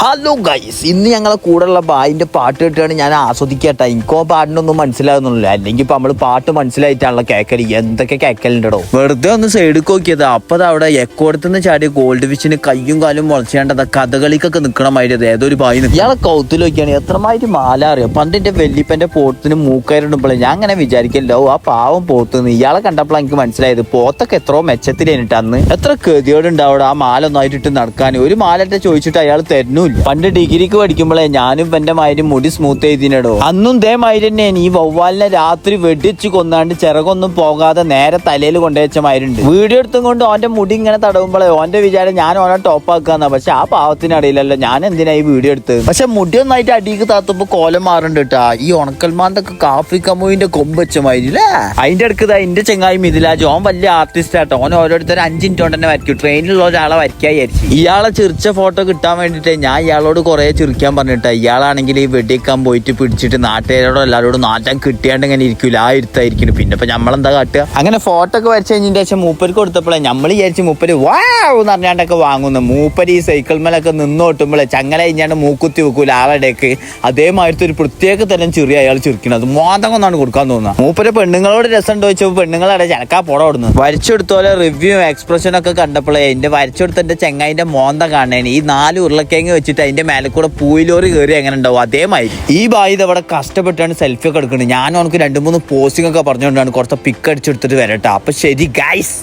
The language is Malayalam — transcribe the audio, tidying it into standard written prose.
ഹലോ ഗൈസ്, ഇന്ന് ഞങ്ങളെ കൂടെയുള്ള ബായിന്റെ പാട്ട് കേട്ടാണ് ഞാൻ ആസ്വദിക്കട്ടെ. എനിക്കോ പാട്ടിനൊന്നും മനസ്സിലാകുന്നില്ല. അല്ലെങ്കിൽ ഇപ്പൊ നമ്മള് പാട്ട് മനസ്സിലായിട്ടാണല്ലോ കേക്കല്. എന്തൊക്കെ കേക്കലുണ്ടോ? വെറുതെ ഒന്ന് സൈഡിൽ നോക്കിയത് അപ്പത് അവിടെ എക്കോടത്തുനിന്ന് ചാടിയ ഗോൾഡ് ഫിഷിന് കയ്യും കാലും മുളച്ചേണ്ടത് കഥകളിക്കൊക്കെ നിക്കണമായിരുന്നത് ഏതൊരു ബായി. ഇയാളെ കൗത്തിൽ നോക്കിയാണ് എത്രമായിട്ട് മാല അറിയാം. പണ്ട് എന്റെ വെല്ലിപ്പന്റെ പോത്തിന് മൂക്കയറിടുമ്പോഴേ ഞാൻ അങ്ങനെ വിചാരിക്കല്ലോ ആ പാവം പോത്തുനിന്ന്. ഇയാളെ കണ്ടപ്പോൾ എനിക്ക് മനസ്സിലായത് പോത്തൊക്കെ എത്രയോ മെച്ചത്തിലേനിട്ട് അന്ന് എത്ര ഗതിയോടുണ്ടാവും ആ മാല ഒന്നായിട്ട് നടക്കാൻ. ഒരു മാലറ്റ ചോദിച്ചിട്ട് അയാൾ തരുന്നു. പണ്ട് ഡിഗ്രിക്ക് പഠിക്കുമ്പോഴേ ഞാനും എന്റെ മാതിരി മുടി സ്മൂത്ത് ചെയ്തിനടോ. അന്നും ഇതേമാതിരി തന്നെ ഈ വവ്വാലിനെ രാത്രി വെടിച്ച് കൊന്നാണ്ട് ചിറകൊന്നും പോകാതെ നേരെ തലയിൽ കൊണ്ടുവച്ച മാതിരിണ്ട്. വീഡിയോ എടുത്തും കൊണ്ട് ഓന്റെ മുടി ഇങ്ങനെ തടവുമ്പോഴേ ഓന്റെ വിചാരം ഞാൻ ഓനെ ടോപ്പാക്കാന്ന. പക്ഷെ ആ പാവത്തിനറിയില്ലല്ലോ ഞാൻ എന്തിനാ ഈ വീഡിയോ എടുത്തത്. പക്ഷെ മുടി ഒന്നായിട്ട് അടിക്ക് താത്തുമ്പോ കോലം മാറുന്നുണ്ട് കേട്ടാ. ഈ ഉണക്കൽമാന്തൊക്കെ കാഫ്രിക്ക മൂവിന്റെ കൊമ്പ് വെച്ച മാതിരില്ലേ. അതിന്റെ അടുക്ക് എന്റെ ചെങ്ങായി മിഥിലാജ്, ഓൻ വലിയ ആർട്ടിസ്റ്റ് ആട്ടോ. ഓൻ ഓരോരുത്തർ 5 മിനിറ്റ് കൊണ്ട് തന്നെ വരയ്ക്കും. ട്രെയിനിലുള്ള ഒരാളെ വരയ്ക്കായിരിച്ചു. ഇയാളെ ചിരിച്ച ഫോട്ടോ കിട്ടാൻ വേണ്ടിട്ട് ഞാൻ ഇയാളോട് കുറെ ചിരിക്കാൻ പറഞ്ഞിട്ടാ. ഇയാളാണെങ്കിൽ ഈ വെടിയേക്കാൻ പോയിട്ട് പിടിച്ചിട്ട് നാട്ടുകാരോടും എല്ലാവരോടും നാട്ടാൻ കിട്ടിയാണ്ട് ഇങ്ങനെ ഇരിക്കൂല, ആ ഇരുത്തായിരിക്കും. പിന്നെ ഇപ്പൊ നമ്മളെന്താ കാട്ടുക, അങ്ങനെ ഫോട്ടോ ഒക്കെ വരച്ച് കഴിഞ്ഞതിന്റെ ശേഷം മൂപ്പർക്ക് കൊടുത്തപ്പോഴേ നമ്മൾ വിചാരിച്ച് മൂപ്പര് വാന്ന് അറിഞ്ഞാണ്ടൊക്കെ വാങ്ങുന്നു. മൂപ്പര് ഈ സൈക്കിൾ മേലൊക്കെ നിന്നോട്ടുമ്പോഴേ ചങ്ങല കഴിഞ്ഞാണ്ട് മൂക്കുത്തി വെക്കൂല ആളുടെയൊക്കെ. അതേമാതിരത്തെ ഒരു പ്രത്യേക തരം ചെറിയ അയാൾ ചിരിക്കുന്നത് മോന്തം കൊന്നാണ് കൊടുക്കാൻ തോന്നുന്നത്. മൂപ്പര് പെണ്ണുങ്ങളോട് രസം ഉണ്ടോ ചോദിച്ചപ്പോൾ പെണ്ണുങ്ങളെ ചനക്കാ പോട കൊടുന്നു. വരച്ചെടുത്തോലെ റിവ്യൂ എക്സ്പ്രഷൻ ഒക്കെ കണ്ടപ്പോഴേ എന്റെ വരച്ചെടുത്ത എന്റെ ചെങ്ങായിന്റെ മോന്തം കാണേന് ഈ 4 ഉരുളക്കിഴങ്ങ് വെച്ചിട്ട് അതിന്റെ മേലെ കൂടെ പൂയിലോറി കയറി എങ്ങനെ ഉണ്ടാവും അതേമാതിരി. ഈ ബായി ഇതവിടെ കഷ്ടപ്പെട്ടാണ് സെൽഫി ഒക്കെ എടുക്കുന്നത്. ഞാൻ അവനക്ക് 2-3 പോസ്റ്റിംഗ് ഒക്കെ പറഞ്ഞുകൊണ്ടാണ് കുറച്ച് പിക്ക് അടിച്ചെടുത്തിട്ട് വരട്ടെ. അപ്പൊ ശരി ഗൈസ്.